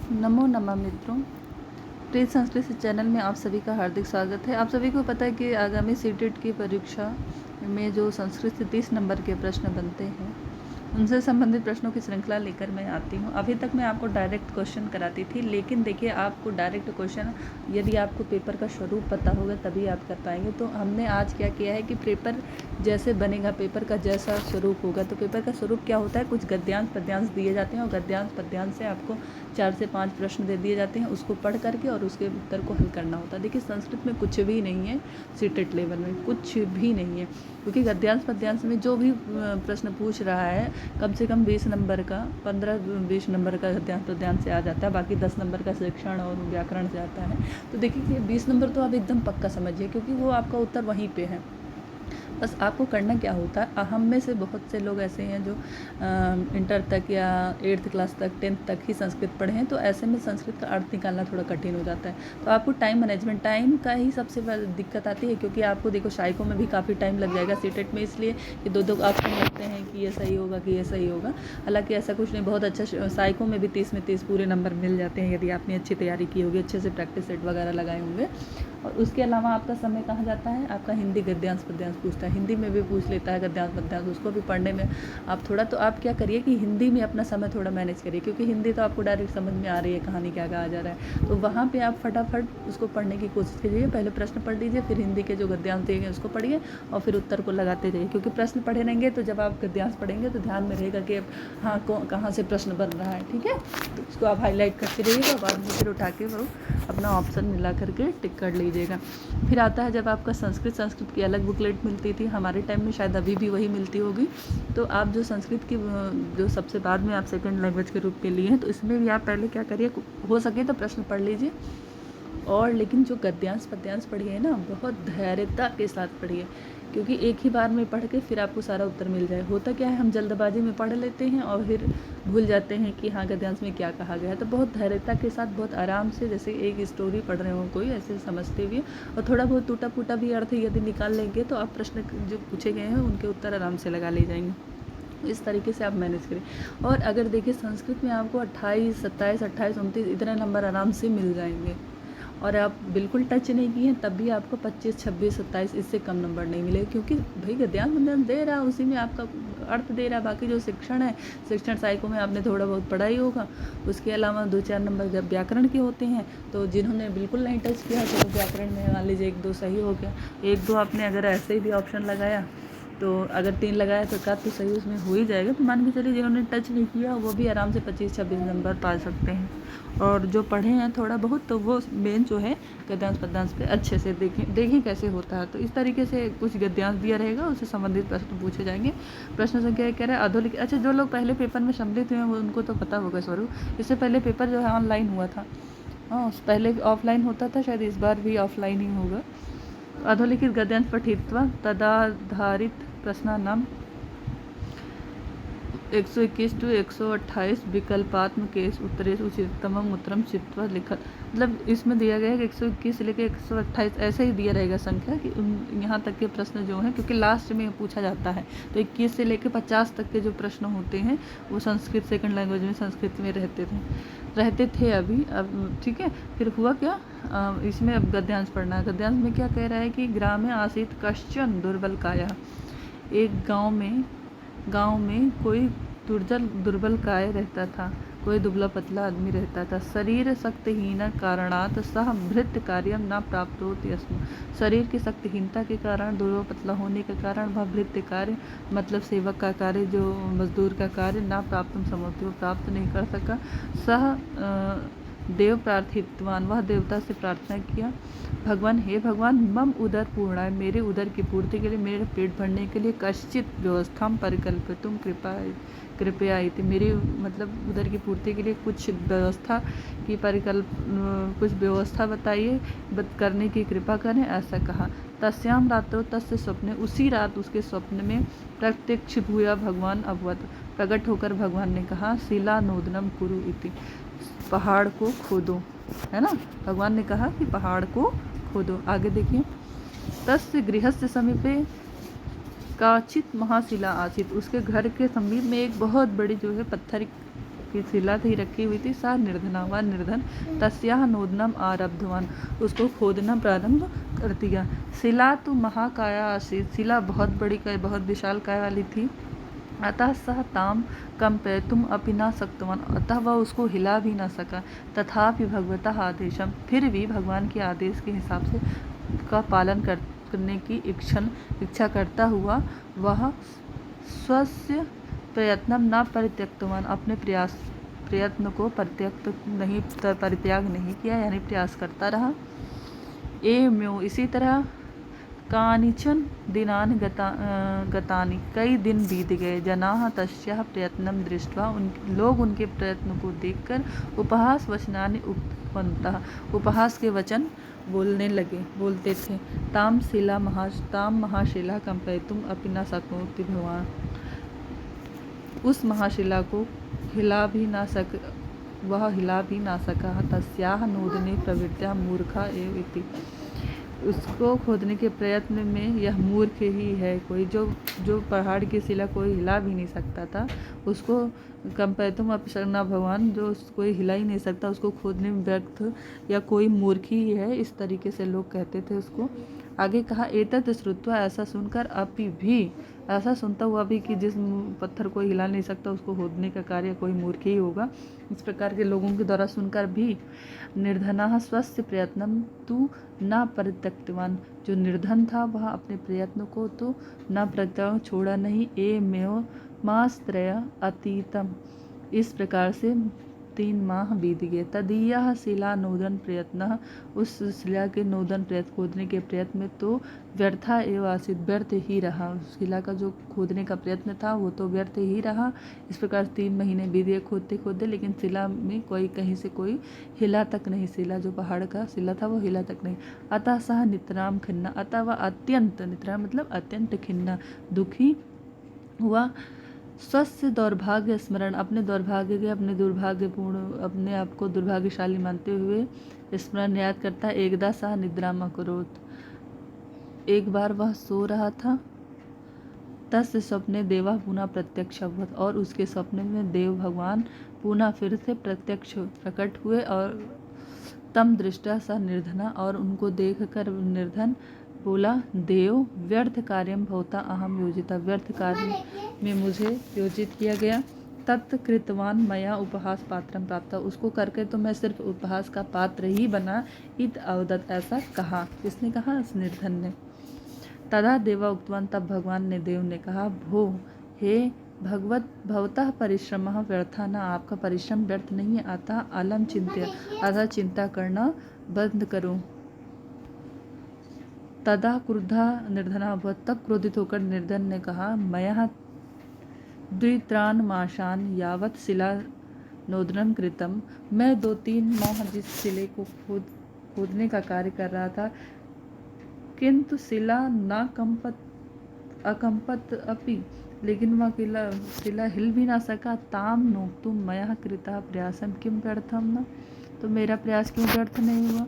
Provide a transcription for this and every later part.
नमो नमः मित्रों, प्रिय संस्कृत चैनल में आप सभी का हार्दिक स्वागत है। आप सभी को पता है कि आगामी सीटेट की परीक्षा में जो संस्कृत से 30 नंबर के प्रश्न बनते हैं, उनसे संबंधित प्रश्नों की श्रृंखला लेकर मैं आती हूँ। अभी तक मैं आपको डायरेक्ट क्वेश्चन कराती थी, लेकिन देखिए आपको डायरेक्ट क्वेश्चन यदि आपको पेपर का स्वरूप पता होगा तभी आप कर पाएंगे। तो हमने आज क्या किया है कि पेपर जैसे बनेगा, पेपर का जैसा स्वरूप होगा, तो पेपर का स्वरूप क्या होता है, कुछ गद्यांश पद्यांश दिए जाते हैं और गद्यांश पद्यांश से आपको 4 से 5 प्रश्न दे दिए जाते हैं, उसको पढ़ करके और उसके उत्तर को हल करना होता है। देखिए संस्कृत में कुछ भी नहीं है, सीटेट लेवल में कुछ भी नहीं है, क्योंकि गद्यांश पद्यांश में जो भी प्रश्न पूछ रहा है कम से कम 20 नंबर का, 15-20 नंबर का गद्यांश पद्यांश से आ जाता है, बाकी 10 नंबर का शिक्षण और व्याकरण से आता है। तो देखिए 20 नंबर तो आप एकदम पक्का समझिए, क्योंकि वो आपका उत्तर वहीं पे है। बस आपको करना क्या होता है, हम में से बहुत से लोग ऐसे हैं जो इंटर तक या 8th क्लास तक 10th तक ही संस्कृत पढ़े हैं, तो ऐसे में संस्कृत का अर्थ निकालना थोड़ा कठिन हो जाता है। तो आपको टाइम मैनेजमेंट, टाइम का ही सबसे बड़ी दिक्कत आती है, क्योंकि आपको देखो साइको में भी काफ़ी टाइम लग जाएगा सीटेट में, इसलिए कि दो ऑप्शन लगते हैं कि ये सही होगा कि ये सही होगा। हालांकि ऐसा कुछ नहीं, बहुत अच्छा साइको में भी 30 में 30 पूरे नंबर मिल जाते हैं यदि आपने अच्छी तैयारी की होगी, अच्छे से प्रैक्टिस सेट वगैरह लगाए होंगे। और उसके अलावा आपका समय कहाँ जाता है, आपका हिंदी गद्यांश पद्यांश पूछता है, हिंदी में भी पूछ लेता है गद्यांश पद्यांश, उसको भी पढ़ने में आप थोड़ा, तो आप क्या करिए कि हिंदी में अपना समय थोड़ा मैनेज करिए, क्योंकि हिंदी तो आपको डायरेक्ट समझ में आ रही है, कहानी क्या कहा जा रहा है, तो वहाँ पे आप फटाफट उसको पढ़ने की कोशिश कीजिए। पहले प्रश्न पढ़ लीजिए, फिर हिंदी के जो गद्यांश दिए गए उसको पढ़िए और फिर उत्तर को लगाते जाइए, क्योंकि प्रश्न पढ़े रहेंगे तो जब आप गद्यांश पढ़ेंगे तो ध्यान में रहेगा कि हाँ कहाँ से प्रश्न बन रहा है, ठीक है। तो उसको आप हाईलाइट करते रहिएगा, बाद में फिर उठा के वो अपना ऑप्शन मिला करके टिक कर लीजिएगा। फिर आता है जब आपका संस्कृत की अलग बुकलेट मिलती थी, हमारे टाइम में शायद अभी भी वही मिलती होगी। तो आप जो संस्कृत की जो सबसे बाद में आप सेकंड लैंग्वेज के रूप में लिए हैं, तो इसमें भी आप पहले क्या करिए, हो सके तो प्रश्न पढ़ लीजिए, और लेकिन जो गद्यांश पद्यांश पढ़िए ना, बहुत धैर्यता के साथ पढ़िए, क्योंकि एक ही बार में पढ़ के फिर आपको सारा उत्तर मिल जाए। होता क्या है, हम जल्दबाजी में पढ़ लेते हैं और फिर भूल जाते हैं कि हाँ गद्यांश में क्या कहा गया है। तो बहुत धैर्यता के साथ, बहुत आराम से, जैसे एक स्टोरी पढ़ रहे हो कोई, ऐसे समझते हुए, और थोड़ा बहुत टूटा फूटा भी अर्थ यदि निकाल लेंगे तो आप प्रश्न जो पूछे गए हैं उनके उत्तर आराम से लगा ले जाएंगे। इस तरीके से आप मैनेज करें। और अगर देखिए संस्कृत में आपको 28, 27, 28, 29 इतने नंबर आराम से मिल जाएंगे, और आप बिल्कुल टच नहीं किए हैं तब भी आपको 25, 26, 27 इससे कम नंबर नहीं मिले, क्योंकि भाई गद्यांश पद्यांश दे रहा है, उसी में आपका अर्थ दे रहा है। बाकी जो शिक्षण है, शिक्षण साइको में आपने थोड़ा बहुत पढ़ा ही होगा, उसके अलावा 2-4 नंबर जब व्याकरण के होते हैं, तो जिन्होंने बिल्कुल नहीं टच किया तो व्याकरण में मान लीजिए 1-2 सही हो गया, 1-2 आपने अगर ऐसे ही भी ऑप्शन लगाया, तो अगर 3 लगाया तो का तो सही उसमें हो ही जाएगा। तो मान के चलिए जिन्होंने टच नहीं किया वो भी आराम से 25-26 नंबर पा सकते हैं, और जो पढ़े हैं थोड़ा बहुत तो वो मेन जो है गद्यांश पद्यांश पे अच्छे से देखें कैसे होता है। तो इस तरीके से कुछ गद्यांश दिया रहेगा, उससे संबंधित प्रश्न पूछे जाएंगे। प्रश्न संख्या कह रहा है अधोलिखित। अच्छा, जो लोग पहले पेपर में सम्मिलित हुए हैं वो उनको तो पता होगा स्वरूप, इससे पहले पेपर जो है ऑनलाइन हुआ था, हाँ पहले ऑफलाइन होता था, शायद इस बार भी ऑफलाइन ही होगा। अधोलिखित गद्यांश पठित्वा तदाधारित प्रश्नानाम 121 to 128 विकल्पात्मक केस उत्तरेश उचिततमम उत्तरम चित्वा लिखा। मतलब इसमें दिया गया है कि 121 से लेकर 128 ऐसे ही दिया रहेगा संख्या, कि यहाँ तक के प्रश्न जो हैं, क्योंकि लास्ट में पूछा जाता है, तो 21 से लेकर 50 तक के जो प्रश्न होते हैं वो संस्कृत सेकंड लैंग्वेज में संस्कृत में रहते थे अभी। अब ठीक है, फिर हुआ क्या, इसमें अब गद्यांश पढ़ना है। गद्यांश में क्या कह रहा है कि ग्रामे आसीत कश्चन दुर्बल काया, एक गांव में कोई दुर्बल काय रहता था, कोई दुबला पतला आदमी रहता था। शरीर शक्तिहीन कारणात सह भृत्य कार्यम न प्राप्त होती अस्म, शरीर की शक्तिहीनता के कारण, दुर्बल पतला होने के कारण वह भृत्य कार्य मतलब सेवक का कार्य, जो मजदूर का कार्य, ना प्राप्त समझते, वो प्राप्त नहीं कर सका। सह देव प्रार्थितवान, वह देवता से प्रार्थना किया, भगवान हे भगवान मम उदर पूर्ण है, मेरे उदर की पूर्ति के लिए, मेरे पेट भरने के लिए कश्चित व्यवस्था परिकल्पितुम कृपया इति, मेरी मतलब उदर की पूर्ति के लिए कुछ व्यवस्था की कुछ व्यवस्था बताइए, करने की कृपा करें, ऐसा कहा। तस्याम रात्रो तस्य स्वप्ने, उसी रात उसके स्वप्न में प्रत्यक्ष भूया भगवान अभवत, प्रकट होकर भगवान ने कहा, शिला नोदनम कुरु इति, पहाड़ को खोदो, है ना। भगवान ने कहा कि पहाड़ को खोदो। आगे देखिए, तस्य गृहस्य समीपे काचित महाशिला आसित, उसके घर के समीप में एक बहुत बड़ी जो है पत्थर की शिला थी रखी हुई थी, सा निर्धना व निर्धन तस्याह नोदनम आरब्धवान, उसको खोदना प्रारंभ कर दिया। शिला तो महाकाया आसीत, शिला बहुत बड़ी बहुत विशाल काय वाली थी। अतः सह ताम कंपयितुम अपि न शक्तवान, अतः वह उसको हिला भी ना सका। तथापि भगवतः आदेशम, फिर भी भगवान के आदेश के हिसाब से का पालन करने की इच्छा करता हुआ वह स्वस्य प्रयत्नम न परित्यक्तवान, अपने प्रयत्न को परित्याग नहीं किया, यानी प्रयास करता रहा। एवं इसी तरह कानिचन दिनानि गतानि, कई दिन बीत गए। जनाः तस्याः प्रयत्नं दृष्ट्वा, लोग उनके प्रयत्न को देखकर उपहास वचनानि उक्तवन्तः, उपहास के वचन बोलते थे। ताम महाशिला कंपयितुम अपि न शक्नोति भगवान, उस महाशिला को वह हिला भी ना सका। तस्याः नोदने प्रवृत्त्या मूर्खा एव इति, उसको खोदने के प्रयत्न में यह मूर्ख ही है। कोई जो पहाड़ की शिला कोई हिला भी नहीं सकता था, उसको कंपयितुम अपि शक्ना, भगवान जो कोई हिला ही नहीं सकता, उसको खोदने में व्यर्थ या कोई मूर्ख ही है, इस तरीके से लोग कहते थे उसको। आगे कहा एतत् श्रुत्वा, ऐसा सुनकर, अपि भी ऐसा सुनता हुआ भी कि जिस पत्थर को हिला नहीं सकता उसको खोदने का कार्य कोई मूर्ख ही होगा, इस प्रकार के लोगों के द्वारा सुनकर भी निर्धनः स्वस्य प्रयत्नं तु न परित्यक्तवान, जो निर्धन था वह अपने प्रयत्न को तो न परित्याग छोड़ा नहीं। एवमेव मासत्रय अतीतम, इस प्रकार से 3 माह बीत गए। तदीयः शिला नोदन प्रयत्न, उस शिला के नोदन प्रयत्न खोदने के प्रयत्न में तो व्यर्था एवं आसित, व्यर्थ ही रहा। उस शिला का जो खोदने का प्रयत्न था वो तो व्यर्थ ही रहा। इस प्रकार 3 महीने बीत गए खोदते, लेकिन शिला में कोई कहीं से कोई हिला तक नहीं, शिला जो पहाड़ का शिला था वो हिला तक नहीं। अतः सह नितराम खिन्ना, अतः वह अत्यंत, नितराम मतलब अत्यंत खिन्ना, दुखी हुआ। स्वस्थ दौर्भाग्य स्मरण, अपने दौर्भाग्य के, अपने दुर्भाग्यपूर्ण, अपने आप को दुर्भाग्यशाली मानते हुए स्मरण याद करता है। एकदा सा निद्राम अकरोत, एक बार वह सो रहा था। तस्य स्वप्ने देवा पुनः प्रत्यक्ष अभवत्, और उसके स्वप्न में देव भगवान पुनः फिर से प्रकट हुए। और तम दृष्टा सा निर्धना, और उनको देखकर निर्धन बोला, देव व्यर्थ कार्यम भवता अहम योजिता, व्यर्थ कार्य में मुझे योजित किया गया। तत्कृतवान मया उपहास पात्रम प्राप्त, उसको करके तो मैं सिर्फ उपहास का पात्र ही बना। इत अवदत, ऐसा कहा, किसने कहा, उस निर्धन ने। तदा देवा उक्तवान, तब भगवान ने, देव ने कहा, भो हे भगवत भवतः परिश्रमः व्यर्था न, आपका परिश्रम व्यर्थ नहीं है। अतः अलम चिंत्य, अतः चिंता करना बंद करो। तदा क्रुद्धा निर्धना अभवत्, तब क्रोधित होकर निर्धन ने कहा, मया द्वित्रान माशान यावत् शिला नोदनम कृतम, मैं 2-3 माह जिस शिले को खोदने का कार्य कर रहा था, किंतु शिला न अकंपत अपि, लेकिन वह शिला हिल भी ना सका। ताम नोक्तुम मया कृता प्रयासम किम व्यर्थम न, तो मेरा प्रयास क्यों व्यर्थ नहीं हुआ,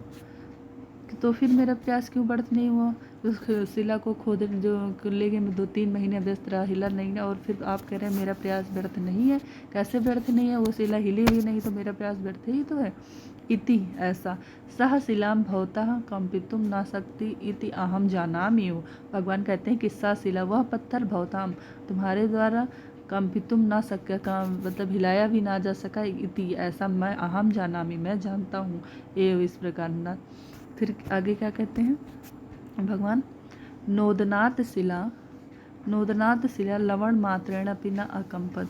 तो फिर मेरा प्रयास क्यों व्यर्थ नहीं हुआ। उस शिला को खोदने जो लेके मैं 2-3 महीने व्यस्त रहा, हिला नहीं, और फिर आप कह रहे हैं मेरा प्रयास व्यर्थ नहीं है। कैसे व्यर्थ नहीं है, वो शिला हिली हुई नहीं तो मेरा प्रयास व्यर्थ ही तो है। इति, ऐसा, सह शिलाम भवतः कंपितुम न शक्ति इति अहम जानामि, भगवान कहते हैं कि सा शिला, वह पत्थर, भवताम, तुम्हारे द्वारा, कंपितुम ना सका, मतलब हिलाया भी ना जा सका। इति, ऐसा, मैं अहम जानामि, मैं जानता हूँ। एव, इस प्रकार ना। फिर आगे क्या कहते हैं भगवान, नोदनात् शिला लवण मात्रेण अपि न अकंपत,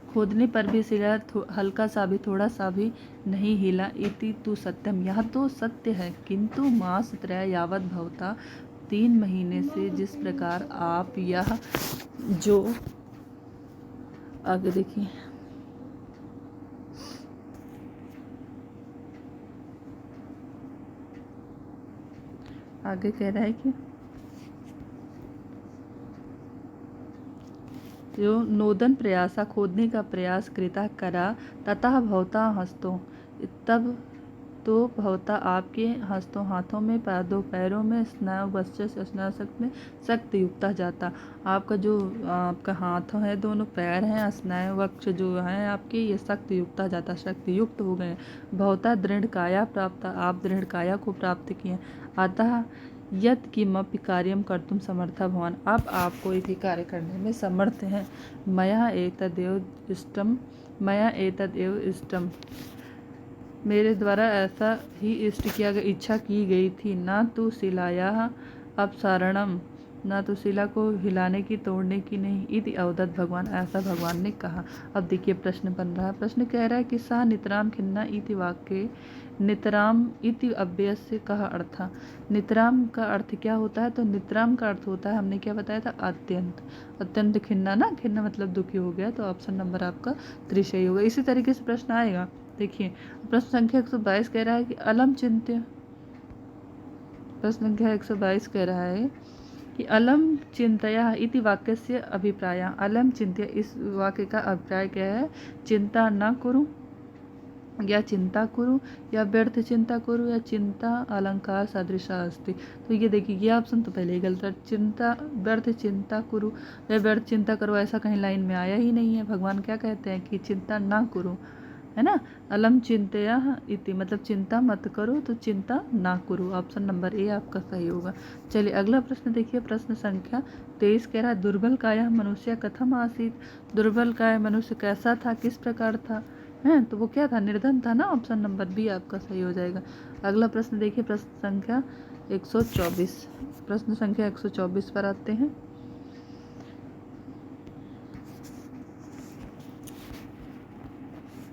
खोदने पर भी शिला हल्का सा भी, थोड़ा सा भी नहीं हिला। इति तु सत्यम, यह तो सत्य है। किंतु मास त्रय यावत भवता, 3 महीने से जिस प्रकार आप यह जो, आगे देखिए, आगे कह रहा है कि जो नोदन प्रयासा, खोदने का प्रयास कृता करा, ततः भवता हस्तो, तो भवता आपके हस्तों हाथों में, पादों पैरों में, स्नायु वश्च स्नायु में शक्त युक्ता जाता। आपका हाथों है, दोनों पैर हैं, स्नायु वक्ष जो है आपके, ये शक्त युक्ता जाता, शक्ति युक्त हो गए। भवता दृढ़ काया प्राप्त, आप दृढ़ काया को प्राप्त किए। अतः यत् किमपि कार्यं कर्तुं समर्था भवान, अब आप कोई भी कार्य करने में समर्थ हैं। मया एतदेव इष्टम, मेरे द्वारा ऐसा ही इच्छा की गई थी। ना तो शिलायाः अपसारणम, ना तो शिला को हिलाने की, तोड़ने की नहीं। इति अवदत् भगवान, ऐसा भगवान ने कहा। अब देखिए प्रश्न बन रहा है। प्रश्न कह रहा है कि सा नितराम खिन्ना इति वाक्ये नितराम इति अव्ययस्य कहा अर्थ। नितराम का अर्थ क्या होता है? तो नितराम का अर्थ होता है, हमने क्या बताया था, अत्यंत। अत्यंत खिन्ना ना, खिन्ना मतलब दुखी हो गया, तो ऑप्शन नंबर आपका 3 सही होगा। इसी तरीके से प्रश्न आएगा। देखिए प्रश्न संख्या 122 कह रहा है कि अलम चिंत्य, प्रश्न संख्या 122 कह रहा है कि अलम चिंतया इति वाक्यस्य अभिप्राय। अलम चिंत्य, इस वाक्य का अभिप्राय क्या है? चिंता न करूं, या चिंता करूं, या व्यर्थ चिंता करूं, या चिंता अलंकार सदृशा अस्ति। तो ये देखिए, ये ऑप्शन तो पहले ही गलत है। चिंता, व्यर्थ चिंता करूं या व्यर्थ चिंता करो, ऐसा कहीं लाइन में आया ही नहीं है। भगवान क्या कहते हैं कि चिंता ना करूं, है ना। अलम चिंतया इति मतलब चिंता मत करो, तो चिंता ना करो। ऑप्शन नंबर ए आपका सही होगा। चलिए अगला प्रश्न देखिए, प्रश्न संख्या 23 कह रहा है दुर्बल काया मनुष्य कथम आसीत। दुर्बल काया मनुष्य कैसा था, किस प्रकार था, है तो वो क्या था, निर्धन था ना। ऑप्शन नंबर बी आपका सही हो जाएगा। अगला प्रश्न देखिए, प्रश्न संख्या 124, प्रश्न संख्या 124 पर आते हैं।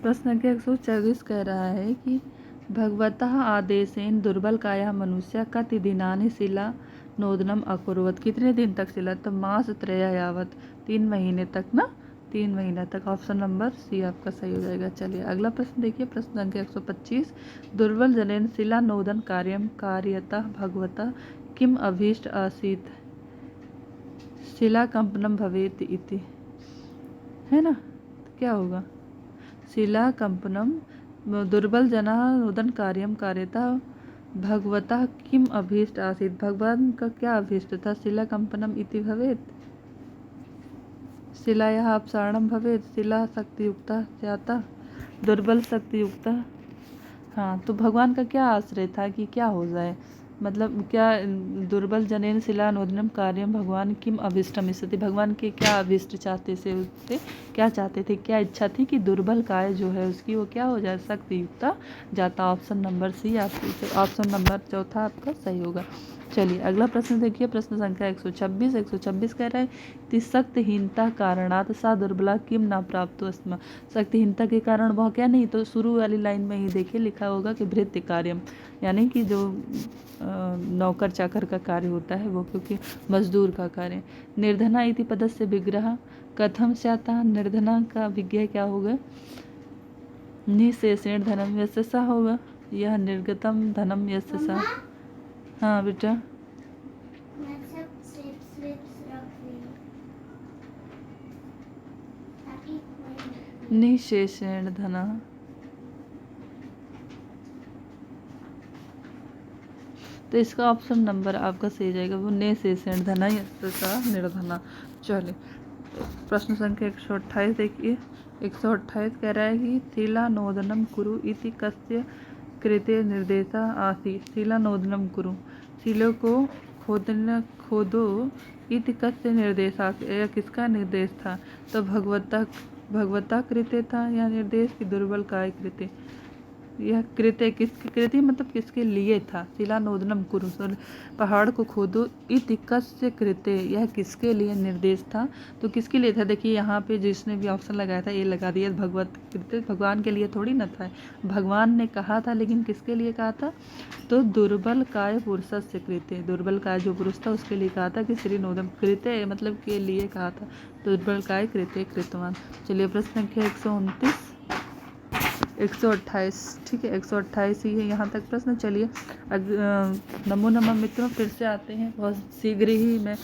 प्रश्न संख्या 124 कह रहा है कि भगवतः आदेशेन दुर्बल काया मनुष्य कति दिनानि शिला नोदनम अकुर्वत। कितने दिन तक शिला? तो मास त्रय यावत, 3 महीने तक ना, 3 महीने तक। ऑप्शन नंबर सी आपका सही हो जाएगा। चलिए अगला प्रश्न देखिए, प्रश्न संख्या 125 दुर्बल जनेन शिला नोदन कार्यम कार्यतः भगवतः किम अभीष्ट आसीत शिला कंपनम भवेत इति, है ना। तो क्या होगा? शिला कंपनम दुर्बल जना नोदन कार्यम कार्यता भगवता किम अभीष्ट आसीत, भगवान का क्या अभीष्ट था? शिला कंपनम इति भवेत, शिलायाः अपसारणम भवेत, शिला शक्तियुक्ता जाता, दुर्बल शक्तियुक्ता। हाँ, तो भगवान का क्या आश्रय था कि क्या हो जाए, मतलब क्या दुर्बल जनेन शिला नोदनम कार्यम भगवान किम अभिष्टम स्थिति, भगवान के क्या अभिष्ट चाहते से उससे क्या चाहते थे, क्या इच्छा थी कि दुर्बल काय जो है उसकी वो क्या हो जाए, शक्ति युक्ता जाता। ऑप्शन नंबर सी आपकी, ऑप्शन नंबर चौथा आपका सही होगा। चलिए अगला प्रश्न देखिए, प्रश्न संख्या 126 कह रहा है कि शक्तिहीनता कारणात सा दुर्बला किम ना प्राप्त स्म। शक्तिहीनता के कारण वह क्या नहीं, तो शुरू वाली लाइन में ही देखिए लिखा होगा कि भृत्य कार्यम, यानी कि जो नौकर चाकर का कार्य होता है वो, क्योंकि मजदूर का कार्य। निर्धना इति पदस्य विग्रह कथम स्याता, निर्धना का विज्ञा क्या होगा? निशेषेण धनम यस्य सा होगा, यह निर्गतम धनम यस्य सा। हाँ बेटा, निशेषेण धना, तो इसका ऑप्शन नंबर आपका सही जाएगा, वो निशेषेण धना यस्य सा निर्धना। चलिए प्रश्न संख्या 128 देखिए, 128 कह रहा है कि शिला नोदनम कुरु इति कस्य कृते निर्देशा आसीत्। शिला नोदनम कुरु, शिला को खोदो इति कस्य निर्देशा, यह किसका निर्देश था? तो भगवता कृते था या निर्देश की दुर्बल काय कृते। यह कृत्य किसके कृत्य मतलब किसके लिए था? शिला नोदनम कुरु, पहाड़ को खोदो इति कस्य कृत्य, यह किसके लिए निर्देश था? तो किसके लिए था? देखिए यहाँ पे जिसने भी ऑप्शन लगाया था ये लगा दिया, भगवत कृत्य, भगवान के लिए थोड़ी ना था, भगवान ने कहा था, लेकिन किसके लिए कहा था? तो दुर्बल काय पुरुषस्य कृत्य, दुर्बल काय जो पुरुष था उसके लिए कहा था कि श्री नोदम कृत्य मतलब के लिए कहा था, दुर्बल काय कृत्य कृतवान। चलिए प्रश्न संख्या 128 ठीक है, 128 ही है यहाँ तक प्रश्न। चलिए नमो नमः मित्रों, फिर से आते हैं बहुत शीघ्र ही मैं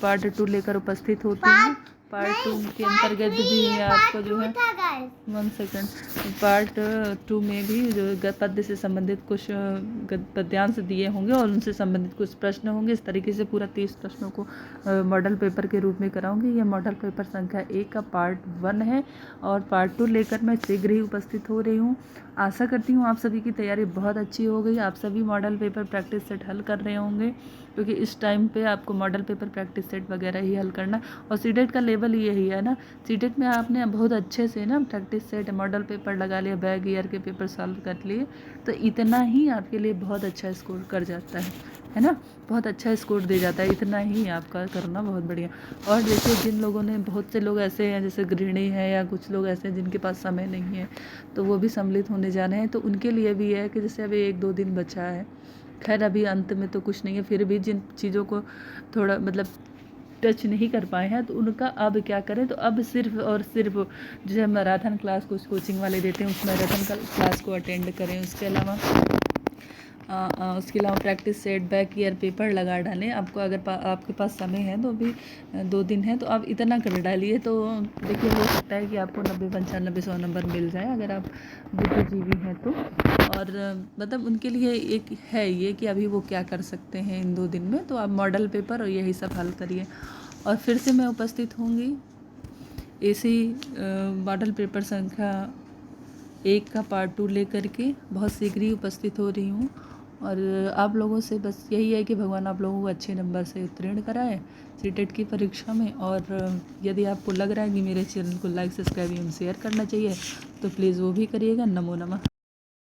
पार्ट 2 लेकर उपस्थित होती हूँ। पार्ट 2 के अंतर्गत भी आपको जो है 1 सेकंड, पार्ट 2 में भी जो पद्य से संबंधित कुछ पद्यांश दिए होंगे और उनसे संबंधित कुछ प्रश्न होंगे। इस तरीके से पूरा 30 प्रश्नों को मॉडल पेपर के रूप में कराऊंगी। ये मॉडल पेपर संख्या 1 का पार्ट 1 है और पार्ट 2 लेकर मैं शीघ्र ही उपस्थित हो रही हूँ। आशा करती हूँ आप सभी की तैयारी बहुत अच्छी हो गई। आप सभी मॉडल पेपर प्रैक्टिस सेट हल कर रहे होंगे, क्योंकि इस टाइम पे आपको मॉडल पेपर प्रैक्टिस सेट वगैरह ही हल करना। और सीटेट का लेवल यही है ना, सीटेट में आपने बहुत अच्छे से ना प्रैक्टिस सेट मॉडल पेपर लगा लिया, बैक ईयर के पेपर सॉल्व कर लिए, तो इतना ही आपके लिए बहुत अच्छा स्कोर कर जाता है ना, बहुत अच्छा स्कोर दे जाता है। इतना ही आपका करना बहुत बढ़िया। और देखिए, जिन लोगों ने, बहुत से लोग ऐसे हैं जैसे गृहिणी हैं या कुछ लोग ऐसे हैं जिनके पास समय नहीं है, तो वो भी सम्मिलित होने जाने हैं, तो उनके लिए भी है कि जैसे अभी 1-2 दिन बचा है। खैर अभी अंत में तो कुछ नहीं है, फिर भी जिन चीज़ों को थोड़ा मतलब टच नहीं कर पाए हैं, तो उनका अब क्या करें, तो अब सिर्फ और सिर्फ जो है मैराथन क्लास कुछ कोचिंग वाले देते हैं, उस मैराथन क्लास को अटेंड करें। उसके अलावा practice set back year paper लगा डालें। आपको अगर आपके पास समय है तो भी 2 दिन है तो आप इतना कर डालिए, तो देखिए हो सकता है कि आपको 90, 95, 100 नंबर मिल जाए अगर आप बुद्धिजीवी हैं तो। और मतलब उनके लिए एक है ये कि अभी वो क्या कर सकते हैं इन 2 दिन में, तो आप मॉडल पेपर और यही सब हल करिए। और फिर से मैं उपस्थित होंगी ऐसी मॉडल पेपर संख्या 1 का पार्ट 2 लेकर के बहुत शीघ्र ही उपस्थित हो रही हूँ। और आप लोगों से बस यही है कि भगवान आप लोगों को अच्छे नंबर से उत्तीर्ण कराए सीटेट की परीक्षा में। और यदि आपको लग रहा है कि मेरे चैनल को लाइक, सब्सक्राइब एवं शेयर करना चाहिए, तो प्लीज़ वो भी करिएगा। नमो नमः।